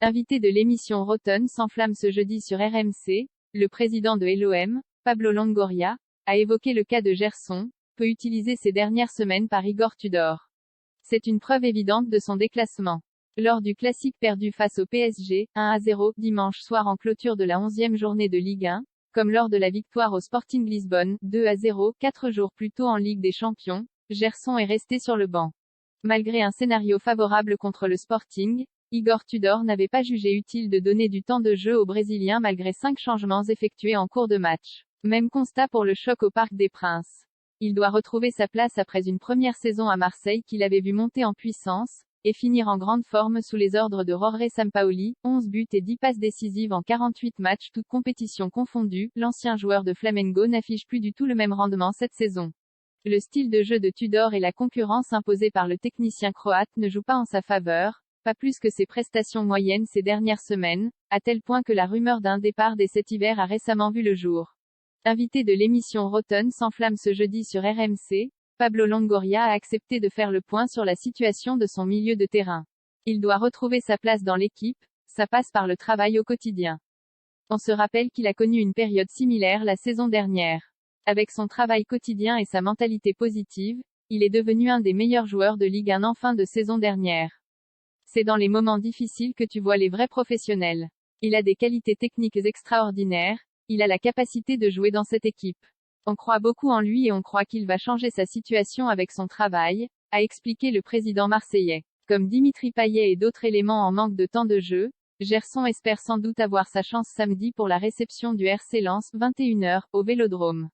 Invité de l'émission Rotten s'enflamme ce jeudi sur RMC, le président de l'OM, Pablo Longoria, a évoqué le cas de Gerson, peu utilisé ces dernières semaines par Igor Tudor. C'est une preuve évidente de son déclassement. Lors du classique perdu face au PSG, 1-0, dimanche soir en clôture de la 11e journée de Ligue 1, comme lors de la victoire au Sporting Lisbonne, 2-0, 4 jours plus tôt en Ligue des Champions, Gerson est resté sur le banc. Malgré un scénario favorable contre le Sporting, Igor Tudor n'avait pas jugé utile de donner du temps de jeu aux Brésiliens malgré 5 changements effectués en cours de match. Même constat pour le choc au Parc des Princes. Il doit retrouver sa place après une première saison à Marseille qu'il avait vu monter en puissance, et finir en grande forme sous les ordres de Jorge Sampaoli, 11 buts et 10 passes décisives en 48 matchs toutes compétitions confondues. L'ancien joueur de Flamengo n'affiche plus du tout le même rendement cette saison. Le style de jeu de Tudor et la concurrence imposée par le technicien croate ne jouent pas en sa faveur, pas plus que ses prestations moyennes ces dernières semaines, à tel point que la rumeur d'un départ dès cet hiver a récemment vu le jour. Invité de l'émission Rotten s'enflamme ce jeudi sur RMC, Pablo Longoria a accepté de faire le point sur la situation de son milieu de terrain. Il doit retrouver sa place dans l'équipe, ça passe par le travail au quotidien. On se rappelle qu'il a connu une période similaire la saison dernière. Avec son travail quotidien et sa mentalité positive, il est devenu un des meilleurs joueurs de Ligue 1 en fin de saison dernière. C'est dans les moments difficiles que tu vois les vrais professionnels. Il a des qualités techniques extraordinaires, il a la capacité de jouer dans cette équipe. On croit beaucoup en lui et on croit qu'il va changer sa situation avec son travail, a expliqué le président marseillais. Comme Dimitri Payet et d'autres éléments en manque de temps de jeu, Gerson espère sans doute avoir sa chance samedi pour la réception du RC Lens, 21h, au Vélodrome.